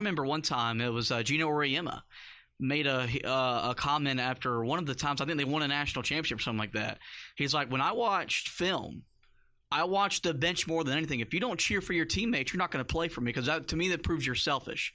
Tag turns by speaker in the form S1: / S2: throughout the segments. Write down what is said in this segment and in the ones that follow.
S1: remember one time it was Gino Auriemma made a comment after one of the times I think they won a national championship or something like that. He's like, when I watched film, I watched the bench more than anything. If you don't cheer for your teammates, you're not going to play for me, because to me that proves you're selfish.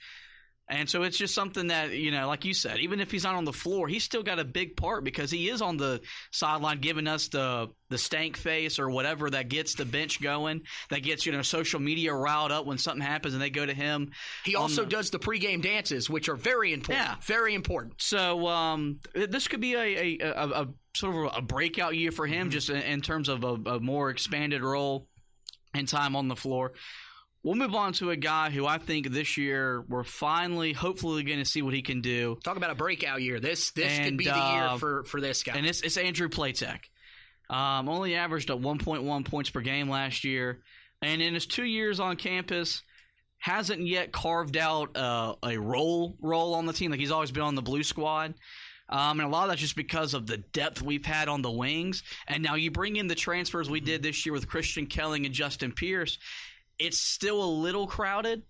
S1: And so it's just something that, like you said, even if he's not on the floor, he's still got a big part, because he is on the sideline giving us the stank face or whatever that gets the bench going, that gets, social media riled up when something happens and they go to him.
S2: He also does the pregame dances, which are very important. Yeah. Very important.
S1: So this could be a sort of a breakout year for him, just in terms of a more expanded role and time on the floor. We'll move on to a guy who I think this year we're finally, hopefully, going to see what he can do.
S2: Talk about a breakout year. This could be the year for this guy.
S1: And it's Andrew Platek. Only averaged at 1.1 points per game last year. And in his 2 years on campus, hasn't yet carved out a role on the team. Like, he's always been on the blue squad. And a lot of that's just because of the depth we've had on the wings. And now you bring in the transfers we did this year with Christian Kelling and Justin Pierce. It's still a little crowded,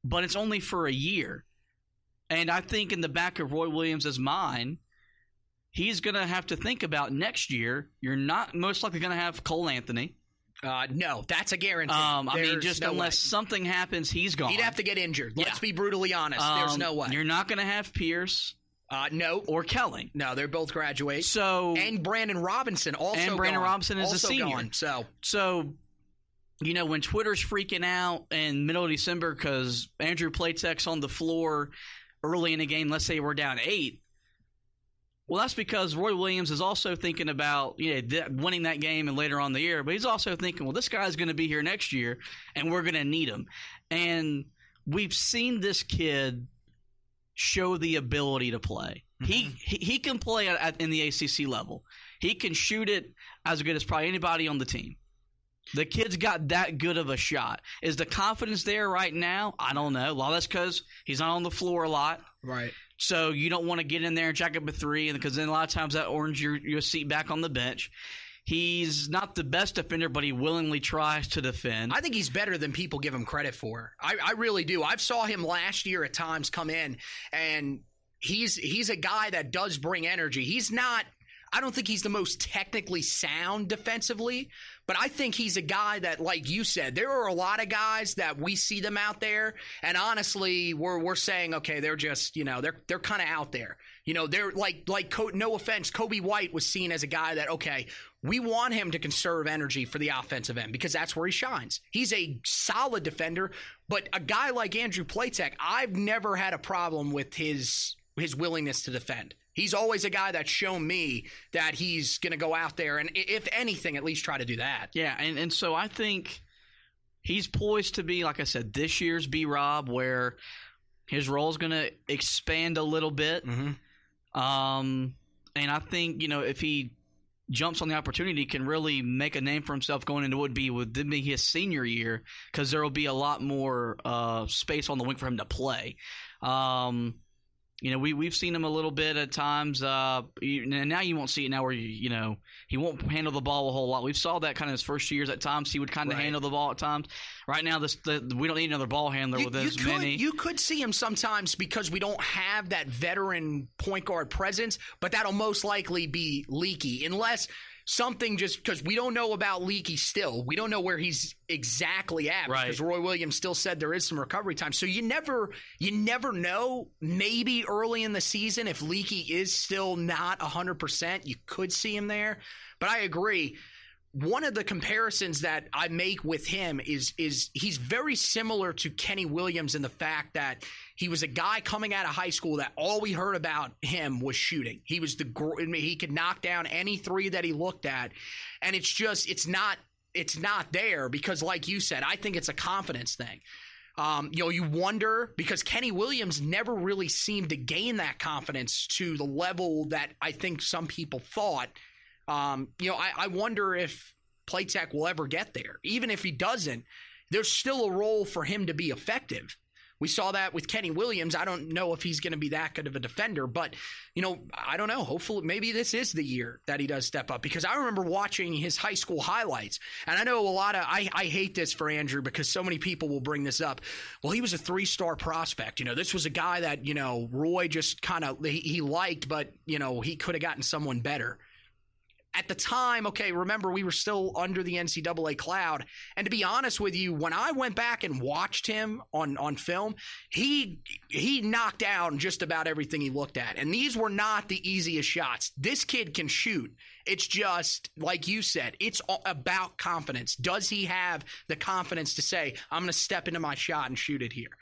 S1: but it's only for a year. And I think in the back of Roy Williams' mind, he's going to have to think about next year. You're not most likely going to have Cole Anthony.
S2: No, that's a guarantee.
S1: Unless something happens, he's gone.
S2: He'd have to get injured. Let's be brutally honest. There's no way.
S1: You're not going to have Pierce.
S2: No.
S1: Or Kelling.
S2: No, they're both graduates.
S1: And
S2: Brandon Robinson also
S1: And Brandon
S2: gone.
S1: Robinson is
S2: also
S1: a senior.
S2: Gone,
S1: So when Twitter's freaking out in middle of December because Andrew Platek's on the floor early in the game, let's say we're down 8, well, that's because Roy Williams is also thinking about winning that game and later on in the year, but he's also thinking, well, this guy's going to be here next year, and we're going to need him. And we've seen this kid show the ability to play. Mm-hmm. He can play in the ACC level. He can shoot it as good as probably anybody on the team. The kid's got that good of a shot. Is the confidence there right now? I don't know. A lot of that's because he's not on the floor a lot.
S2: Right.
S1: So you don't want to get in there and jack up a three, because then a lot of times that earns your seat back on the bench. He's not the best defender, but he willingly tries to defend.
S2: I think he's better than people give him credit for. I really do. I saw him last year at times come in, and he's a guy that does bring energy. He's not – I don't think he's the most technically sound defensively, but I think he's a guy that, like you said, there are a lot of guys that we see them out there, and honestly, we're saying, okay, they're just, they're kind of out there. They're like no offense, Kobe White was seen as a guy that, okay, we want him to conserve energy for the offensive end because that's where he shines. He's a solid defender, but a guy like Andrew Platek, I've never had a problem with his willingness to defend. He's always a guy that's shown me that he's going to go out there and, if anything, at least try to do that.
S1: Yeah, and so I think he's poised to be, like I said, this year's B-Rob, where his role is going to expand a little bit.
S2: Mm-hmm.
S1: And I think, if he jumps on the opportunity, can really make a name for himself going into what would be his senior year, because there will be a lot more space on the wing for him to play. We've seen him a little bit at times. And now you won't see it now where, he won't handle the ball a whole lot. We saw that kind of his first years at times. He would kind of handle the ball at times. Right now, we don't need another ball handler with as many.
S2: You could see him sometimes because we don't have that veteran point guard presence, but that'll most likely be Leaky unless – something just because we don't know about Leaky still. We don't know where he's exactly at because Roy Williams still said there is some recovery time. So you never know. Maybe early in the season, if Leaky is still not 100%, you could see him there. But I agree. One of the comparisons that I make with him is he's very similar to Kenny Williams in the fact that he was a guy coming out of high school that all we heard about him was shooting. He could knock down any three that he looked at, and it's not there because, like you said, I think it's a confidence thing. You wonder because Kenny Williams never really seemed to gain that confidence to the level that I think some people thought. I wonder if Platek will ever get there. Even if he doesn't, there's still a role for him to be effective. We saw that with Kenny Williams. I don't know if he's going to be that good of a defender, but, I don't know. Hopefully, maybe this is the year that he does step up, because I remember watching his high school highlights, and I know I hate this for Andrew because so many people will bring this up. Well, he was a 3-star prospect. This was a guy that, Roy just kind of, he liked, but, he could have gotten someone better. At the time, remember, we were still under the NCAA cloud. And to be honest with you, when I went back and watched him on film, he knocked down just about everything he looked at. And these were not the easiest shots. This kid can shoot. It's just, like you said, it's about confidence. Does he have the confidence to say, I'm going to step into my shot and shoot it here?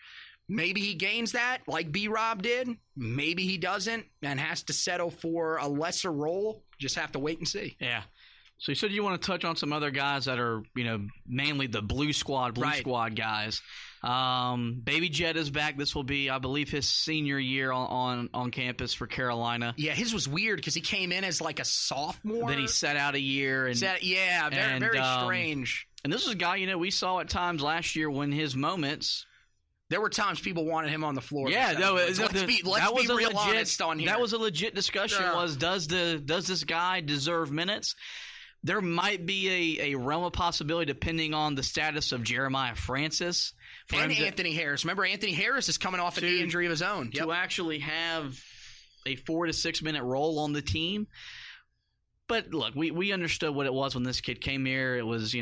S2: Maybe he gains that like B-Rob did. Maybe he doesn't and has to settle for a lesser role. Just have to wait and see.
S1: Yeah. So you said you want to touch on some other guys that are, mainly the blue squad guys. Baby Jet is back. This will be, I believe, his senior year on campus for Carolina.
S2: Yeah, his was weird because he came in as like a sophomore.
S1: Then he sat out a year.
S2: Very strange.
S1: And this is a guy, we saw at times last year when his moments –
S2: there were times people wanted him on the floor.
S1: Yeah,
S2: let's be real honest on here.
S1: That was a legit discussion. Was does this guy deserve minutes? There might be a realm of possibility depending on the status of Jeremiah Francis
S2: and Anthony Harris. Remember, Anthony Harris is coming off an knee injury of his own.
S1: To actually have a 4 to 6 minute role on the team. But look, we understood what it was when this kid came here. It was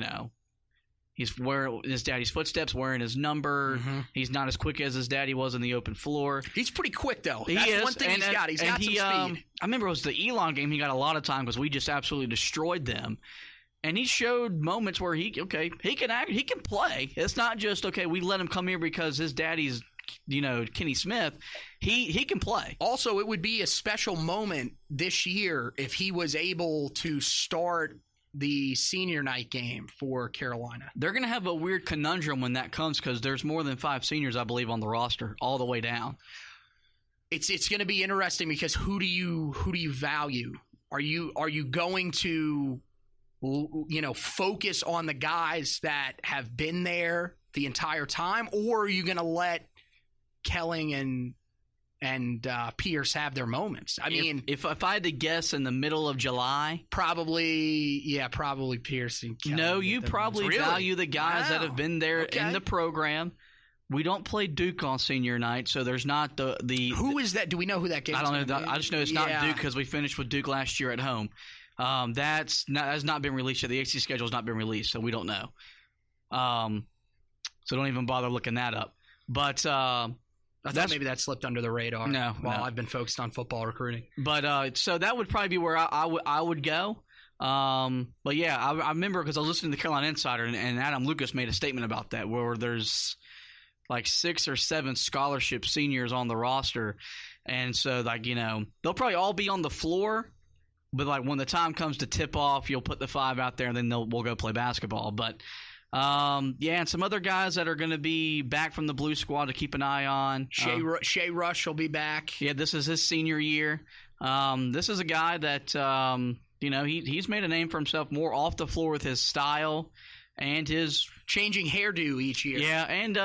S1: he's wearing his daddy's footsteps, wearing his number. Mm-hmm. He's not as quick as his daddy was on the open floor.
S2: He's pretty quick, though. That's one thing he's got. He's got some speed.
S1: I remember it was the Elon game. He got a lot of time because we just absolutely destroyed them. And he showed moments where he can act, he can play. It's not just, we let him come here because his daddy's, Kenny Smith. He can play.
S2: Also, it would be a special moment this year if he was able to start the senior night game for Carolina.
S1: They're going to have a weird conundrum when that comes because there's more than 5 seniors, I believe, on the roster all the way down.
S2: It's going to be interesting because who do you value? Are you going to focus on the guys that have been there the entire time, or are you going to let Kelling and Pierce have their moments? I mean,
S1: if I had to guess, in the middle of July,
S2: probably Pierce and Kelly.
S1: No, you probably value the guys that have been there in the program. We don't play Duke on senior night, so there's not the.
S2: Who is that? Do we know who that game?
S1: I don't know. I just know it's not Duke because we finished with Duke last year at home. That's not been released yet. The AC schedule has not been released, so we don't know. So don't even bother looking that up. But
S2: I thought maybe that slipped under the radar.
S1: No,
S2: I've been focused on football recruiting.
S1: But so that would probably be where I would go. But yeah, I remember because I was listening to the Carolina Insider and Adam Lucas made a statement about that where there's like 6 or 7 scholarship seniors on the roster, and so they'll probably all be on the floor. But like when the time comes to tip off, you'll put the 5 out there, and then we'll go play basketball. But and some other guys that are going to be back from the blue squad to keep an eye on.
S2: Shea Rush will be back.
S1: Yeah, this is his senior year. This is a guy that he's made a name for himself more off the floor with his style and his
S2: changing hairdo each year.
S1: Yeah, and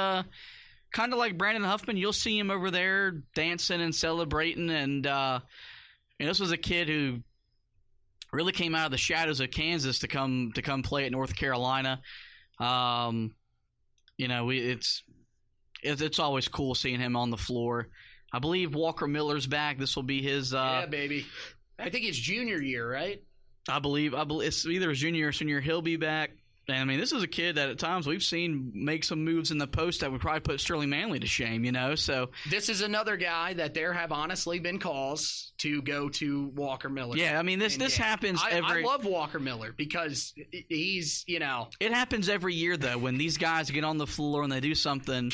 S1: kind of like Brandon Huffman, you'll see him over there dancing and celebrating. And this was a kid who really came out of the shadows of Kansas to come play at North Carolina. It's always cool seeing him on the floor. I believe Walker Miller's back. This will be his.
S2: Yeah, baby. I think it's junior year, right?
S1: I believe it's either his junior or senior. He'll be back. And I mean, this is a kid that at times we've seen make some moves in the post that would probably put Sterling Manley to shame, So
S2: this is another guy that there have honestly been calls to go to Walker Miller.
S1: Yeah, I mean, this happens every.
S2: I love Walker Miller because he's,
S1: It happens every year though when these guys get on the floor and they do something.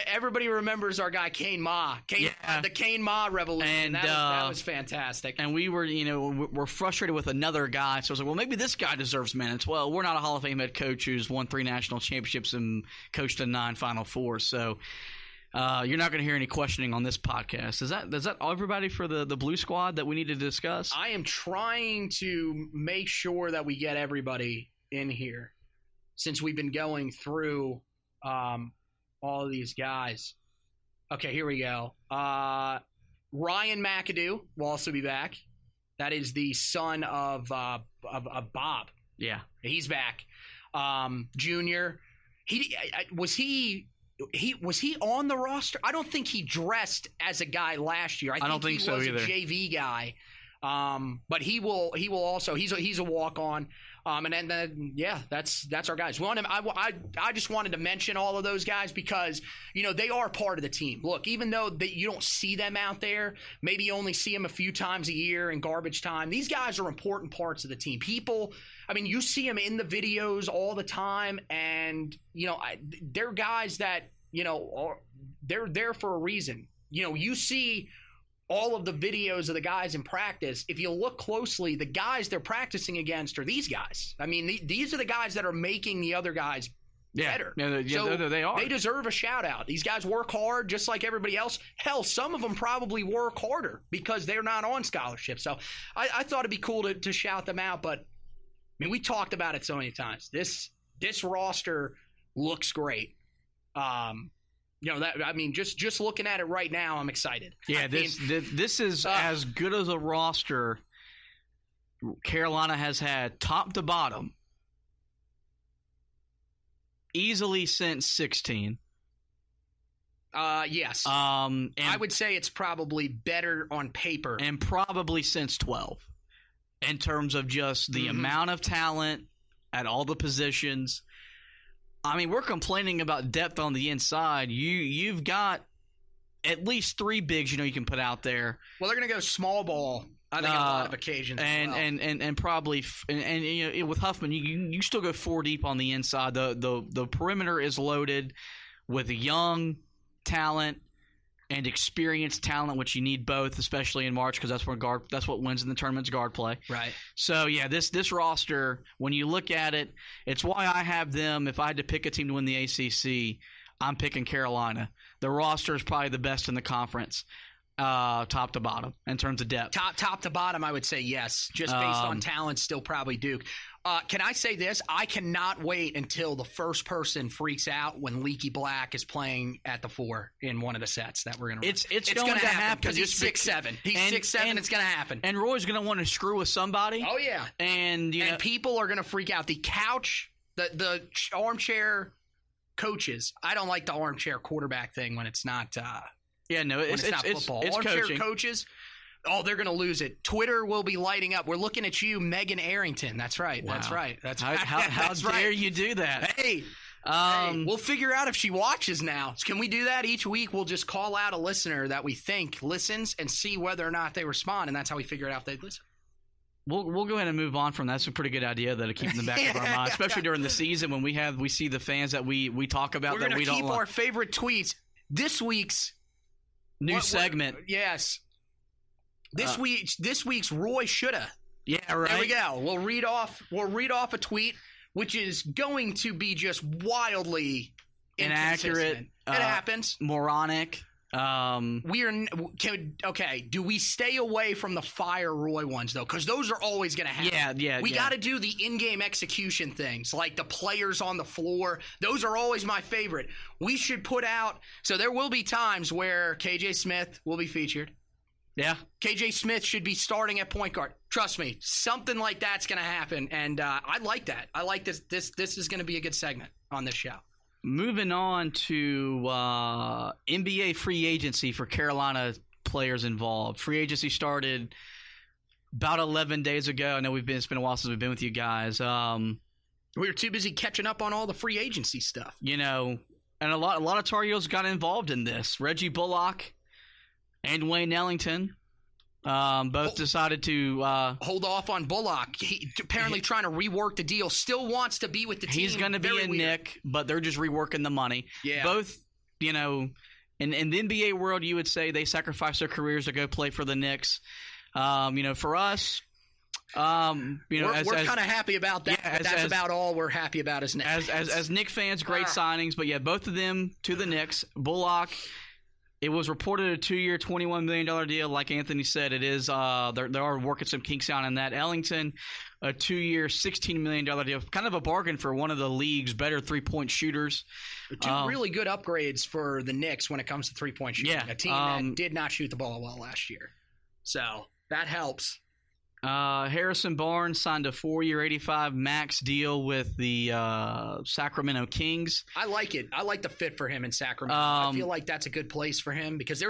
S2: Everybody remembers our guy Kane Ma. The Kane Ma revolution. And that was fantastic.
S1: And we were, we're frustrated with another guy, so I was like, well, maybe this guy deserves minutes. Well, we're not a Hall of Fame head coach who's won 3 national championships and coached in 9 Final Fours. So you're not going to hear any questioning on this podcast. Is that everybody for the blue squad that we need to discuss?
S2: I am trying to make sure that we get everybody in here since we've been going through all of these guys. Okay, here we go. Ryan McAdoo will also be back. That is the son of Bob.
S1: Yeah.
S2: He's back. Junior. Was he on the roster? I don't think he dressed as a guy last year. I
S1: don't think
S2: he
S1: so
S2: was
S1: either.
S2: A JV guy. But he will also he's a walk on. And then that's our guys. I just wanted to mention all of those guys because they are part of the team. Look, even though you don't see them out there, maybe you only see them a few times a year in garbage time. These guys are important parts of the team. You see them in the videos all the time, and they're guys that they're there for a reason. You see all of the videos of the guys in practice. If you look closely, the guys they're practicing against are these guys. These are the guys that are making the other guys better.
S1: Yeah, they are.
S2: They deserve a shout out. These guys work hard just like everybody else. Hell, some of them probably work harder because they're not on scholarship. So I thought it'd be cool to shout them out. But we talked about it so many times. This roster looks great. Just looking at it right now, I'm excited.
S1: Yeah, this is as good as a roster Carolina has had, top to bottom, easily since 16.
S2: Yes. I would say it's probably better on paper,
S1: and probably since 12, in terms of just the amount of talent at all the positions. We're complaining about depth on the inside. You've got at least 3 bigs you can put out there.
S2: Well, they're going to go small ball, I think, on a lot of occasions.
S1: And probably with Huffman, you still go 4 deep on the inside. The perimeter is loaded with young talent and experienced talent, which you need both, especially in March, because that's what wins in the tournament's guard play.
S2: Right.
S1: So yeah, this roster, when you look at it, it's why I have them. If I had to pick a team to win the ACC, I'm picking Carolina. The roster is probably the best in the conference, top to bottom, in terms of depth.
S2: Top to bottom, I would say yes. Just based on talent, still probably Duke. Can I say this? I cannot wait until the first person freaks out when Leaky Black is playing at the 4 in one of the sets that we're going to run.
S1: It's going to happen
S2: because he's 6'7". He's 6'7". It's going to happen.
S1: And Roy's going to want to screw with somebody.
S2: Oh yeah.
S1: And
S2: people are going to freak out. The couch, the armchair coaches. I don't like the armchair quarterback thing when it's not. It's not football.
S1: It's
S2: armchair
S1: coaching.
S2: Coaches. Oh, they're going to lose it. Twitter will be lighting up. We're looking at you, Megan Arrington. That's right.
S1: Wow.
S2: That's right.
S1: How dare you do that?
S2: Hey, we'll figure out if she watches now. Can we do that each week? We'll just call out a listener that we think listens and see whether or not they respond, and that's how we figure out if they listen.
S1: We'll go ahead and move on from that. That's a pretty good idea to keep in the back of our mind, especially during the season when we see the fans that we talk about that we don't like.
S2: We're going to keep our favorite tweets. This week's
S1: new segment.
S2: Yes. This week's Roy Shoulda.
S1: Yeah, right.
S2: There we go. We'll read off a tweet which is going to be just wildly
S1: inaccurate.
S2: It happens.
S1: Moronic.
S2: Do we stay away from the fire Roy ones though? Because those are always going to happen.
S1: Yeah.
S2: We got to do the in-game execution things, like the players on the floor. Those are always my favorite. We should put out. So there will be times where KJ Smith will be featured.
S1: Yeah.
S2: KJ Smith should be starting at point guard. Trust me, something like that's going to happen, and I like that. I like this. This is going to be a good segment on this show.
S1: Moving on to NBA free agency for Carolina players involved. Free agency started about 11 days ago. I know it's been a while since we've been with you guys.
S2: We were too busy catching up on all the free agency stuff.
S1: And a lot of Tar Heels got involved in this. Reggie Bullock and Wayne Ellington both decided to
S2: hold off on Bullock. He apparently trying to rework the deal. Still wants to be with the team.
S1: He's going to be a Knick, but they're just reworking the money.
S2: Yeah.
S1: Both, in the NBA world, you would say they sacrificed their careers to go play for the Knicks. For us,
S2: we're kind of happy about that. Yeah, that's about all we're happy about as Knicks.
S1: As Knicks fans, great signings. But yeah, both of them to the Knicks. Bullock It was reported a 2-year, $21 million deal. Like Anthony said, it is. They are working some kinks out on that. Ellington, a 2-year, $16 million deal. Kind of a bargain for one of the league's better three-point shooters.
S2: Two really good upgrades for the Knicks when it comes to three-point shooting.
S1: Yeah,
S2: A team that did not shoot the ball well last year. So that helps.
S1: Harrison Barnes signed a 4-year, $85 max deal with the Sacramento Kings.
S2: I like it. I like the fit for him in Sacramento. I feel like that's a good place for him because